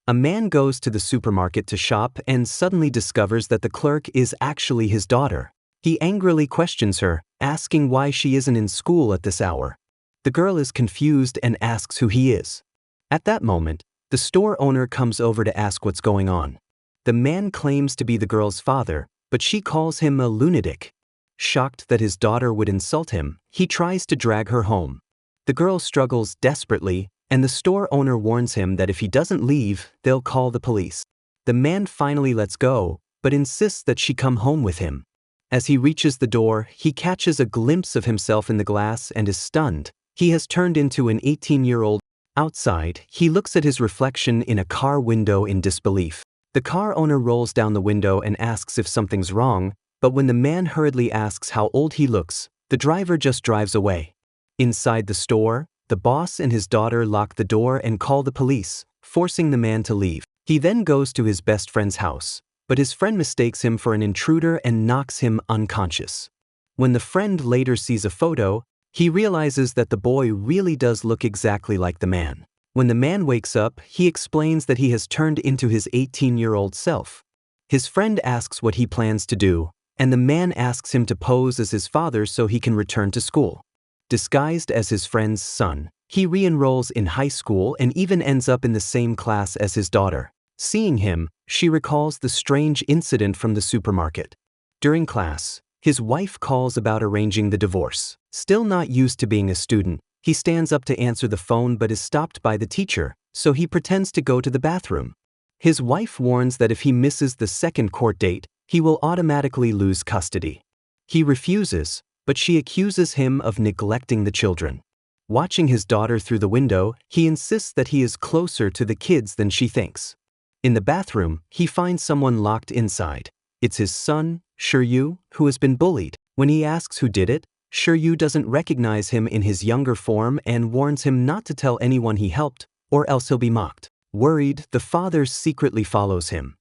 A man goes to the supermarket to shop and suddenly discovers that the clerk is actually his daughter. He angrily questions her, asking why she isn't in school at this hour. The girl is confused and asks who he is. At that moment, the store owner comes over to ask what's going on. The man claims to be the girl's father, but she calls him a lunatic. Shocked that his daughter would insult him, he tries to drag her home. The girl struggles desperately, and the store owner warns him that if he doesn't leave, they'll call the police. The man finally lets go, but insists that she come home with him. As he reaches the door, he catches a glimpse of himself in the glass and is stunned. He has turned into an 18-year-old. Outside, he looks at his reflection in a car window in disbelief. The car owner rolls down the window and asks if something's wrong, but when the man hurriedly asks how old he looks, the driver just drives away. Inside the store, the boss and his daughter lock the door and call the police, forcing the man to leave. He then goes to his best friend's house, but his friend mistakes him for an intruder and knocks him unconscious. When the friend later sees a photo, he realizes that the boy really does look exactly like the man. When the man wakes up, he explains that he has turned into his 18-year-old self. His friend asks what he plans to do, and the man asks him to pose as his father so he can return to school. Disguised as his friend's son, he re-enrolls in high school and even ends up in the same class as his daughter. Seeing him, she recalls the strange incident from the supermarket. During class, his wife calls about arranging the divorce. Still not used to being a student, he stands up to answer the phone but is stopped by the teacher, so he pretends to go to the bathroom. His wife warns that if he misses the second court date, he will automatically lose custody. He refuses, but she accuses him of neglecting the children. Watching his daughter through the window, he insists that he is closer to the kids than she thinks. In the bathroom, he finds someone locked inside. It's his son, Shiryu, who has been bullied. When he asks who did it, Shiryu doesn't recognize him in his younger form and warns him not to tell anyone he helped, or else he'll be mocked. Worried, the father secretly follows him.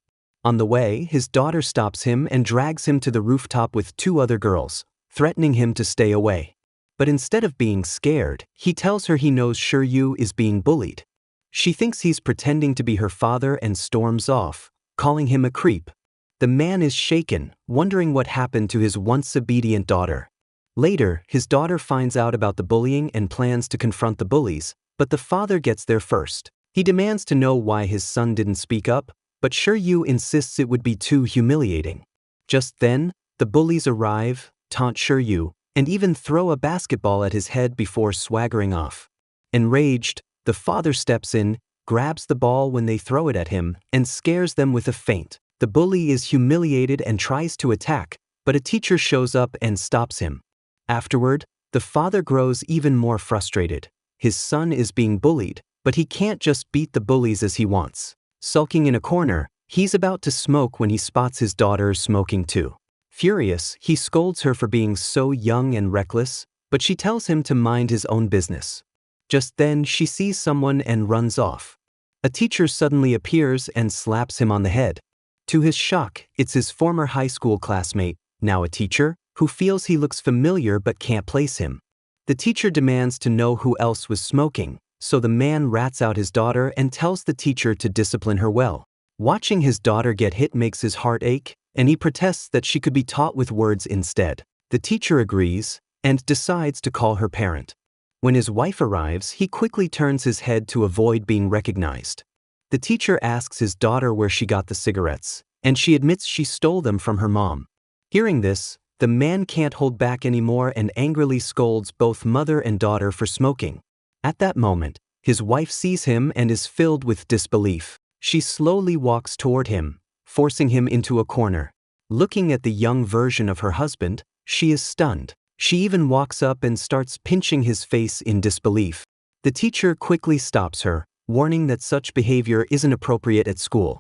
On the way, his daughter stops him and drags him to the rooftop with two other girls, threatening him to stay away. But instead of being scared, he tells her he knows Shiryu is being bullied. She thinks he's pretending to be her father and storms off, calling him a creep. The man is shaken, wondering what happened to his once obedient daughter. Later, his daughter finds out about the bullying and plans to confront the bullies, but the father gets there first. He demands to know why his son didn't speak up, but Shiryu insists it would be too humiliating. Just then, the bullies arrive, taunt Shiryu, and even throw a basketball at his head before swaggering off. Enraged, the father steps in, grabs the ball when they throw it at him, and scares them with a feint. The bully is humiliated and tries to attack, but a teacher shows up and stops him. Afterward, the father grows even more frustrated. His son is being bullied, but he can't just beat the bullies as he wants. Sulking in a corner, he's about to smoke when he spots his daughter smoking too. Furious, he scolds her for being so young and reckless, but she tells him to mind his own business. Just then, she sees someone and runs off. A teacher suddenly appears and slaps him on the head. To his shock, it's his former high school classmate, now a teacher, who feels he looks familiar but can't place him. The teacher demands to know who else was smoking, so the man rats out his daughter and tells the teacher to discipline her well. Watching his daughter get hit makes his heart ache, and he protests that she could be taught with words instead. The teacher agrees and decides to call her parent. When his wife arrives, he quickly turns his head to avoid being recognized. The teacher asks his daughter where she got the cigarettes, and she admits she stole them from her mom. Hearing this, the man can't hold back anymore and angrily scolds both mother and daughter for smoking. At that moment, his wife sees him and is filled with disbelief. She slowly walks toward him, forcing him into a corner. Looking at the young version of her husband, she is stunned. She even walks up and starts pinching his face in disbelief. The teacher quickly stops her, warning that such behavior isn't appropriate at school.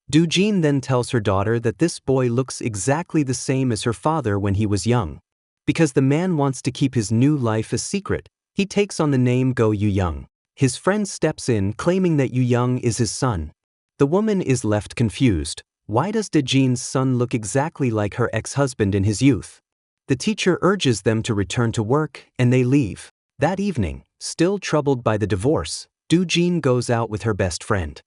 Doo-jin then tells her daughter that this boy looks exactly the same as her father when he was young. Because the man wants to keep his new life a secret, he takes on the name Go Yu-young. His friend steps in, claiming that Yu-young is his son. The woman is left confused. Why does Doo-jin's son look exactly like her ex-husband in his youth? The teacher urges them to return to work, and they leave. That evening, still troubled by the divorce, Doo-jin goes out with her best friend.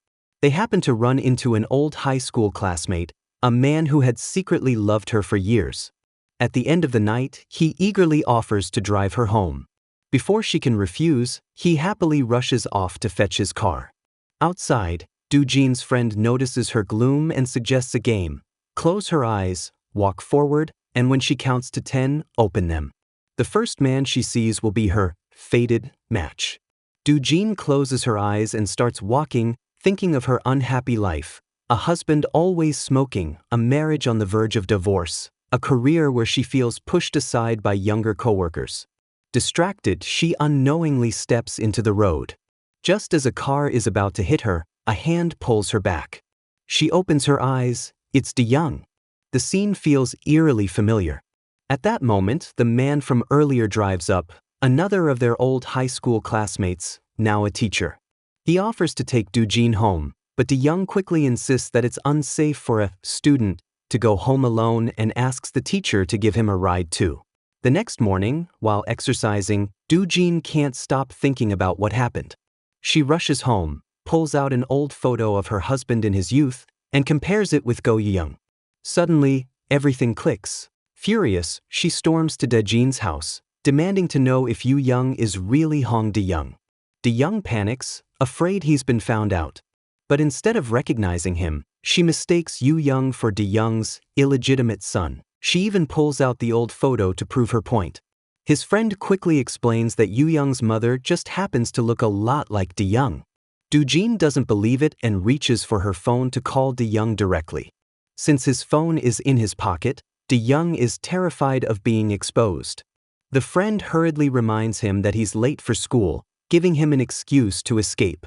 They happen to run into an old high school classmate, a man who had secretly loved her for years. At the end of the night, he eagerly offers to drive her home. Before she can refuse, he happily rushes off to fetch his car. Outside, Doo-jin's friend notices her gloom and suggests a game. Close her eyes, walk forward, and when she counts to 10, open them. The first man she sees will be her fated match. Doo-jin closes her eyes and starts walking, thinking of her unhappy life. A husband always smoking, a marriage on the verge of divorce, a career where she feels pushed aside by younger coworkers. Distracted, she unknowingly steps into the road. Just as a car is about to hit her, a hand pulls her back. She opens her eyes. It's De-young. The scene feels eerily familiar. At that moment, the man from earlier drives up, another of their old high school classmates, now a teacher. He offers to take Doo-jin home, but De-young quickly insists that it's unsafe for a student to go home alone and asks the teacher to give him a ride too. The next morning, while exercising, Doo-jin can't stop thinking about what happened. She rushes home, pulls out an old photo of her husband in his youth, and compares it with Go-young. Suddenly, everything clicks. Furious, she storms to De-jin's house, demanding to know if Yoo-young is really Hong De-young. De-young panics, afraid he's been found out. But instead of recognizing him, she mistakes Yoo-young for De-young's illegitimate son. She even pulls out the old photo to prove her point. His friend quickly explains that Yoo-young's mother just happens to look a lot like De-young. Doo-jin doesn't believe it and reaches for her phone to call De-young directly. Since his phone is in his pocket, De-young is terrified of being exposed. The friend hurriedly reminds him that he's late for school, giving him an excuse to escape.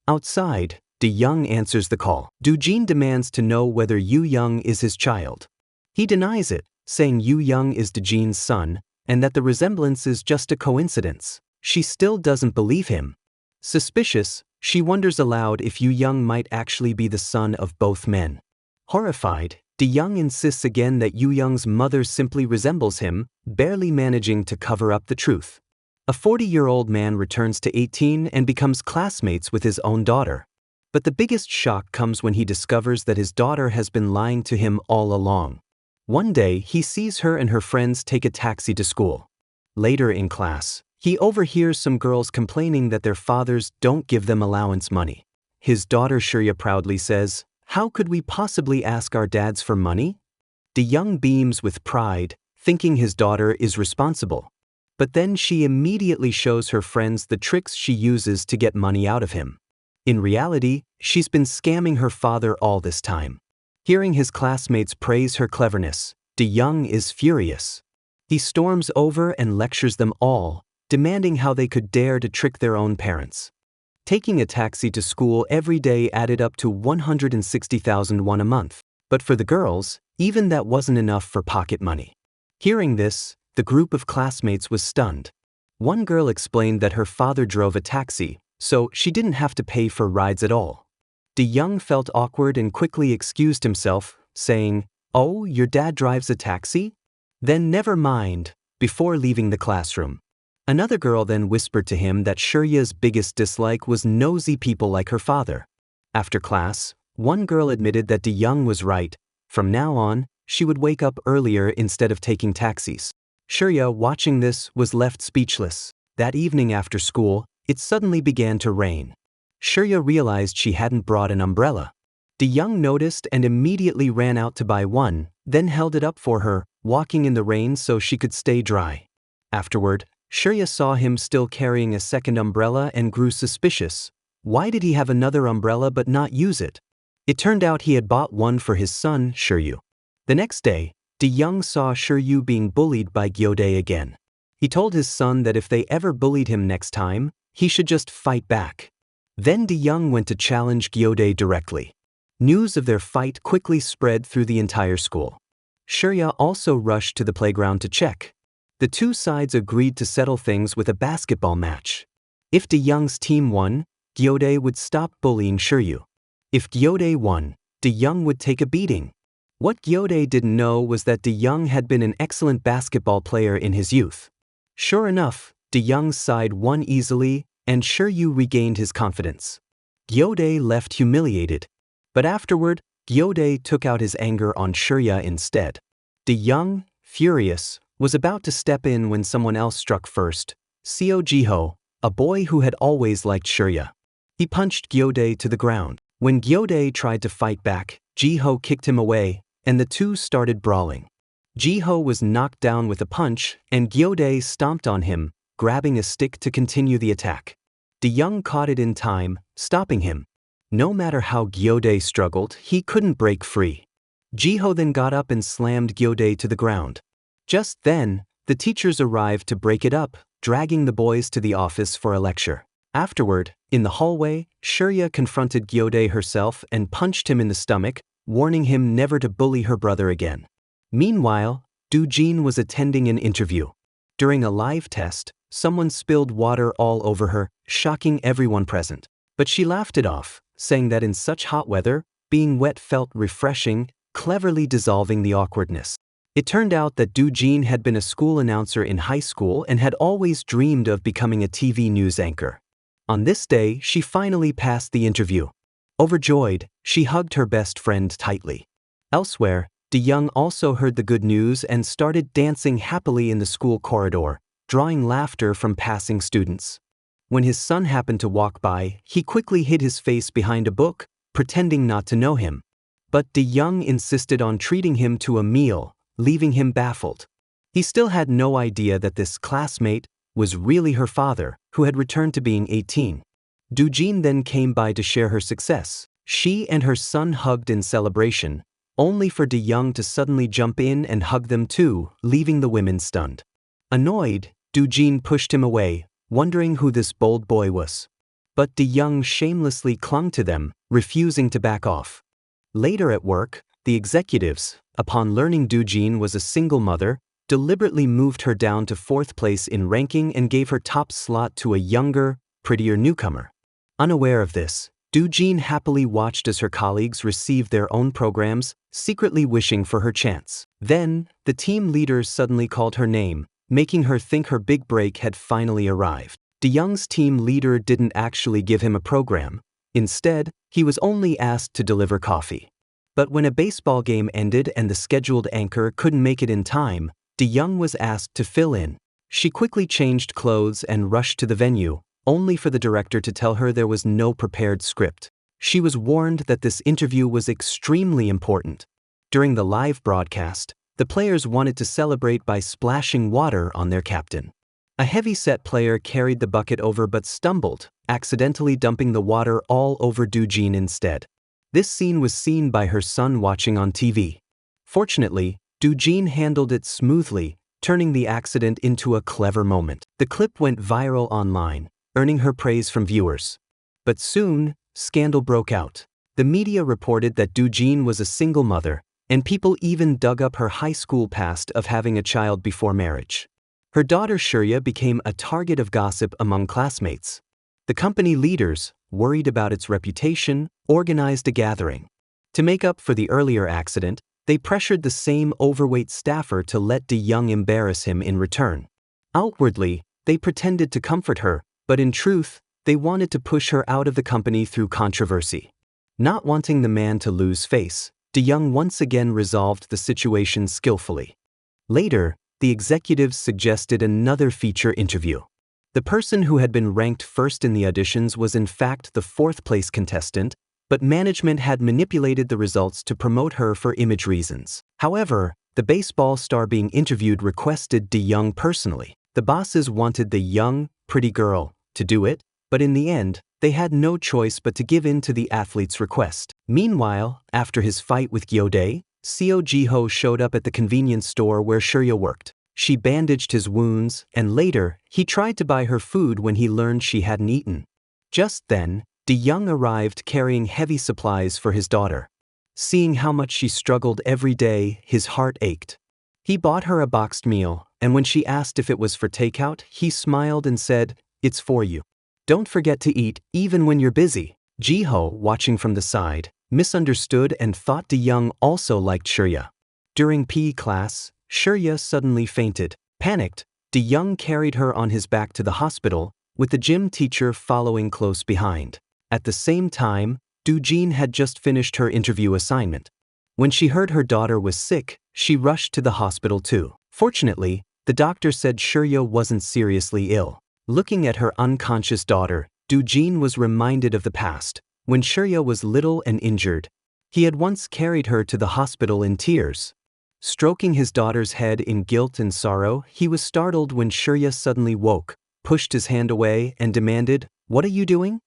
Outside, De-young answers the call. Doo-jin demands to know whether Yoo-young is his child. He denies it, saying Yoo-young is De-jin's son, and that the resemblance is just a coincidence. She still doesn't believe him. Suspicious, she wonders aloud if Yoo-young might actually be the son of both men. Horrified, De-young insists again that Yoo-young's mother simply resembles him, barely managing to cover up the truth. A 40-year-old man returns to 18 and becomes classmates with his own daughter. But the biggest shock comes when he discovers that his daughter has been lying to him all along. One day, he sees her and her friends take a taxi to school. Later in class, he overhears some girls complaining that their fathers don't give them allowance money. His daughter Shurya proudly says, "How could we possibly ask our dads for money?" De-young beams with pride, thinking his daughter is responsible. But then she immediately shows her friends the tricks she uses to get money out of him. In reality, she's been scamming her father all this time. Hearing his classmates praise her cleverness, De-young is furious. He storms over and lectures them all, demanding how they could dare to trick their own parents. Taking a taxi to school every day added up to 160,000 won a month. But for the girls, even that wasn't enough for pocket money. Hearing this, the group of classmates was stunned. One girl explained that her father drove a taxi, so she didn't have to pay for rides at all. De-young felt awkward and quickly excused himself, saying, "Oh, your dad drives a taxi? Then never mind," before leaving the classroom. Another girl then whispered to him that Shurya's biggest dislike was nosy people like her father. After class, one girl admitted that De-young was right. From now on, she would wake up earlier instead of taking taxis. Shurya, watching this, was left speechless. That evening after school, it suddenly began to rain. Shurya realized she hadn't brought an umbrella. De-young noticed and immediately ran out to buy one, then held it up for her, walking in the rain so she could stay dry. Afterward, Shurya saw him still carrying a second umbrella and grew suspicious. Why did he have another umbrella but not use it? It turned out he had bought one for his son, Shuryu. The next day, De-young saw Shuryu being bullied by Gyode again. He told his son that if they ever bullied him next time, he should just fight back. Then De-young went to challenge Gyode directly. News of their fight quickly spread through the entire school. Shurya also rushed to the playground to check. The two sides agreed to settle things with a basketball match. If De-young's team won, Gyode would stop bullying Shuryu. If Gyode won, De-young would take a beating. What Gyode didn't know was that De-young had been an excellent basketball player in his youth. Sure enough, De-young's side won easily, and Shuryu regained his confidence. Gyode left humiliated. But afterward, Gyode took out his anger on Shurya instead. De-young, furious, was about to step in when someone else struck first, Seo Jiho, a boy who had always liked Shurya. He punched Gyode to the ground. When Gyode tried to fight back, Jiho kicked him away, and the two started brawling. Jiho was knocked down with a punch, and Gyode stomped on him, grabbing a stick to continue the attack. De-young caught it in time, stopping him. No matter how Gyode struggled, he couldn't break free. Jiho then got up and slammed Gyode to the ground. Just then, the teachers arrived to break it up, dragging the boys to the office for a lecture. Afterward, in the hallway, Shurya confronted Gyode herself and punched him in the stomach, warning him never to bully her brother again. Meanwhile, Doojin was attending an interview. During a live test, someone spilled water all over her, shocking everyone present. But she laughed it off, saying that in such hot weather, being wet felt refreshing, cleverly dissolving the awkwardness. It turned out that Doojin had been a school announcer in high school and had always dreamed of becoming a TV news anchor. On this day, she finally passed the interview. Overjoyed, she hugged her best friend tightly. Elsewhere, De-young also heard the good news and started dancing happily in the school corridor, drawing laughter from passing students. When his son happened to walk by, he quickly hid his face behind a book, pretending not to know him. But De-young insisted on treating him to a meal, leaving him baffled. He still had no idea that this classmate was really her father, who had returned to being 18. Doojin then came by to share her success. She and her son hugged in celebration, only for De-young to suddenly jump in and hug them too, leaving the women stunned. Annoyed, Doojin pushed him away, wondering who this bold boy was. But De-young shamelessly clung to them, refusing to back off. Later at work, the executives, upon learning Doojin was a single mother, deliberately moved her down to 4th place in ranking and gave her top slot to a younger, prettier newcomer. Unaware of this, Doojin happily watched as her colleagues received their own programs, secretly wishing for her chance. Then, the team leaders suddenly called her name, making her think her big break had finally arrived. De-young's team leader didn't actually give him a program. Instead, he was only asked to deliver coffee. But when a baseball game ended and the scheduled anchor couldn't make it in time, De-young was asked to fill in. She quickly changed clothes and rushed to the venue, only for the director to tell her there was no prepared script. She was warned that this interview was extremely important. During the live broadcast, the players wanted to celebrate by splashing water on their captain. A heavy-set player carried the bucket over but stumbled, accidentally dumping the water all over Doojin instead. This scene was seen by her son watching on TV. Fortunately, Doojin handled it smoothly, turning the accident into a clever moment. The clip went viral online, earning her praise from viewers. But soon, scandal broke out. The media reported that Doojin was a single mother, and people even dug up her high school past of having a child before marriage. Her daughter Shurya became a target of gossip among classmates. The company leaders, worried about its reputation, organized a gathering. To make up for the earlier accident, they pressured the same overweight staffer to let De-young embarrass him in return. Outwardly, they pretended to comfort her, but in truth, they wanted to push her out of the company through controversy. Not wanting the man to lose face, De-young once again resolved the situation skillfully. Later, the executives suggested another feature interview. The person who had been ranked first in the auditions was in fact the 4th place contestant, but management had manipulated the results to promote her for image reasons. However, the baseball star being interviewed requested De-young personally. The bosses wanted the young, pretty girl to do it, but in the end, they had no choice but to give in to the athlete's request. Meanwhile, after his fight with Gyode, Seo Jiho showed up at the convenience store where Shurya worked. She bandaged his wounds, and later, he tried to buy her food when he learned she hadn't eaten. Just then, De-young arrived carrying heavy supplies for his daughter. Seeing how much she struggled every day, his heart ached. He bought her a boxed meal, and when she asked if it was for takeout, he smiled and said, "It's for you. Don't forget to eat, even when you're busy." Jiho, watching from the side, misunderstood and thought De-young also liked Shurya. During PE class, Shurya suddenly fainted. Panicked, De-young carried her on his back to the hospital, with the gym teacher following close behind. At the same time, Doo-jin had just finished her interview assignment. When she heard her daughter was sick, she rushed to the hospital too. Fortunately, the doctor said Shurya wasn't seriously ill. Looking at her unconscious daughter, Doo-jin was reminded of the past. When Shurya was little and injured, he had once carried her to the hospital in tears. Stroking his daughter's head in guilt and sorrow, he was startled when Shurya suddenly woke, pushed his hand away, and demanded, "What are you doing?"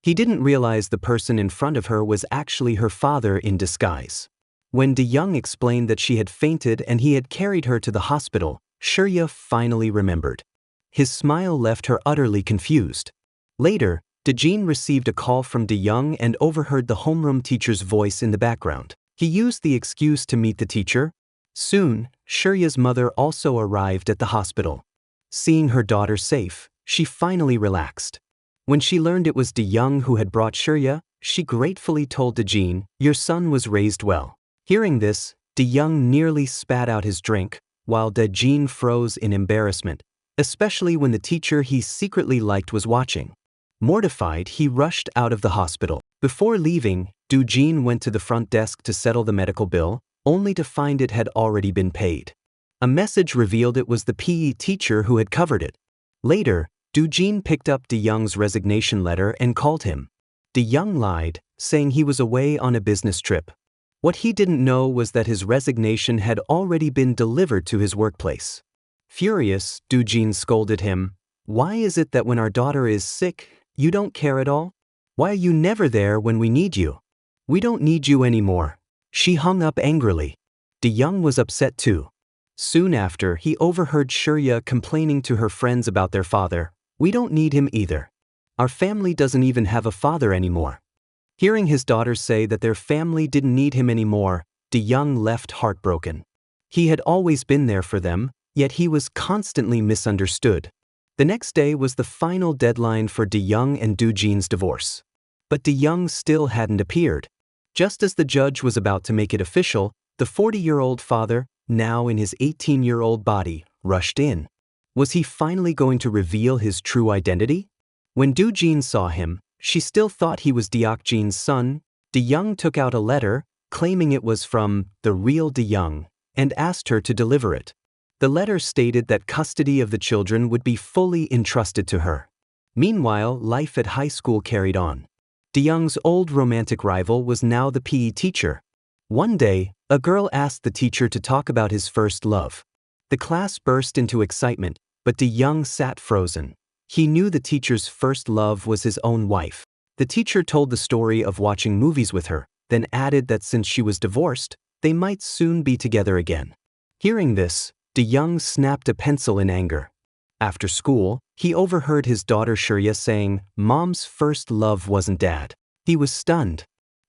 He didn't realize the person in front of her was actually her father in disguise. When De-young explained that she had fainted and he had carried her to the hospital, Shurya finally remembered. His smile left her utterly confused. Later, De-jin received a call from De-young and overheard the homeroom teacher's voice in the background. He used the excuse to meet the teacher. Soon, Shurya's mother also arrived at the hospital. Seeing her daughter safe, she finally relaxed. When she learned it was De-young who had brought Shurya, she gratefully told De-jin, "Your son was raised well." Hearing this, De-young nearly spat out his drink, while De-jin froze in embarrassment, especially when the teacher he secretly liked was watching. Mortified, he rushed out of the hospital. Before leaving, Doo-jin went to the front desk to settle the medical bill, only to find it had already been paid. A message revealed it was the PE teacher who had covered it. Later, Doo-jin picked up De-young's resignation letter and called him. De-young lied, saying he was away on a business trip. What he didn't know was that his resignation had already been delivered to his workplace. Furious, Doo-jin scolded him, "Why is it that when our daughter is sick, you don't care at all? Why are you never there when we need you? We don't need you anymore." She hung up angrily. De-young was upset too. Soon after, he overheard Shurya complaining to her friends about their father. "We don't need him either. Our family doesn't even have a father anymore." Hearing his daughters say that their family didn't need him anymore, De-young left heartbroken. He had always been there for them, yet he was constantly misunderstood. The next day was the final deadline for De-young and Doo-jin's divorce. But De-young still hadn't appeared. Just as the judge was about to make it official, the 40-year-old father, now in his 18-year-old body, rushed in. Was he finally going to reveal his true identity? When Doo-jin saw him, she still thought he was Deok-jin's son. De-young took out a letter, claiming it was from the real De-young, and asked her to deliver it. The letter stated that custody of the children would be fully entrusted to her. Meanwhile, life at high school carried on. De-young's old romantic rival was now the PE teacher. One day, a girl asked the teacher to talk about his first love. The class burst into excitement, but De-young sat frozen. He knew the teacher's first love was his own wife. The teacher told the story of watching movies with her, then added that since she was divorced, they might soon be together again. Hearing this, De-young snapped a pencil in anger. After school, he overheard his daughter Shurya saying, "Mom's first love wasn't Dad." He was stunned.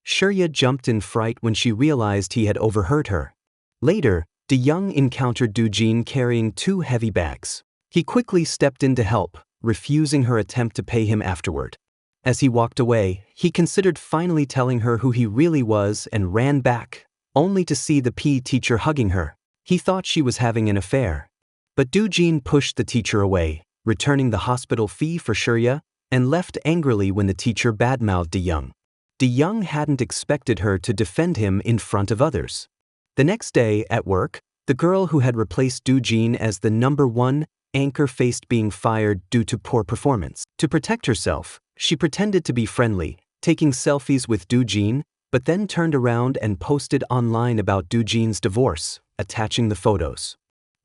Shurya jumped in fright when she realized he had overheard her. Later, De-young encountered Doo-jin carrying 2 heavy bags. He quickly stepped in to help, refusing her attempt to pay him afterward. As he walked away, he considered finally telling her who he really was and ran back, only to see the PE teacher hugging her. He thought she was having an affair. But Doo-jin pushed the teacher away, returning the hospital fee for Shurya, and left angrily when the teacher badmouthed De-young. De-young hadn't expected her to defend him in front of others. The next day, at work, the girl who had replaced Doo-jin as the #1 anchor faced being fired due to poor performance. To protect herself, she pretended to be friendly, taking selfies with Doo-jin, but then turned around and posted online about Doo-jin's divorce, attaching the photos.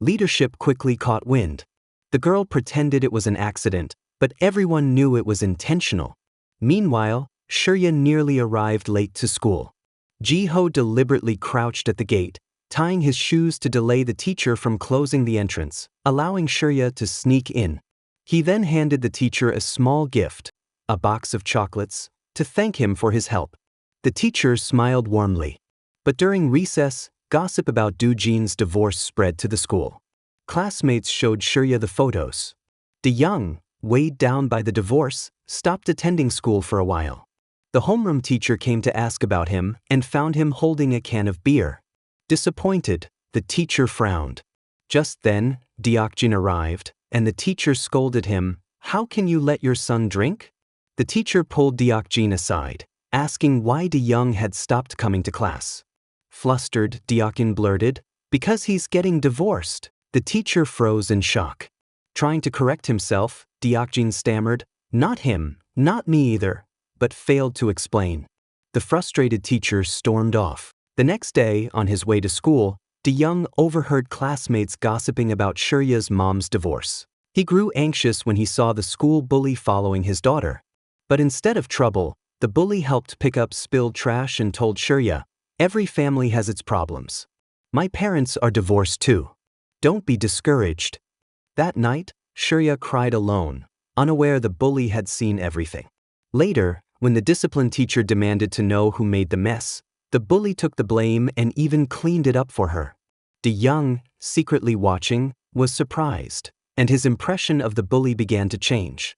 Leadership quickly caught wind. The girl pretended it was an accident, but everyone knew it was intentional. Meanwhile, Shurya nearly arrived late to school. Ji-ho deliberately crouched at the gate, tying his shoes to delay the teacher from closing the entrance, allowing Shurya to sneak in. He then handed the teacher a small gift, a box of chocolates, to thank him for his help. The teacher smiled warmly. But during recess, gossip about Doo-jin's divorce spread to the school. Classmates showed Shurya the photos. De-young, weighed down by the divorce, stopped attending school for a while. The homeroom teacher came to ask about him and found him holding a can of beer. Disappointed, the teacher frowned. Just then, Deok-jin arrived, and the teacher scolded him, "How can you let your son drink?" The teacher pulled Deokjin aside, asking why De Young had stopped coming to class. Flustered, Deokjin blurted, "Because he's getting divorced." The teacher froze in shock. Trying to correct himself, Deokjin stammered, "Not him, not me either," but failed to explain. The frustrated teacher stormed off. The next day, on his way to school, De Young overheard classmates gossiping about Shurya's mom's divorce. He grew anxious when he saw the school bully following his daughter. But instead of trouble, the bully helped pick up spilled trash and told Shurya, "Every family has its problems. My parents are divorced too. Don't be discouraged." That night, Shurya cried alone, unaware the bully had seen everything. Later, when the discipline teacher demanded to know who made the mess, the bully took the blame and even cleaned it up for her. De Young, secretly watching, was surprised, and his impression of the bully began to change.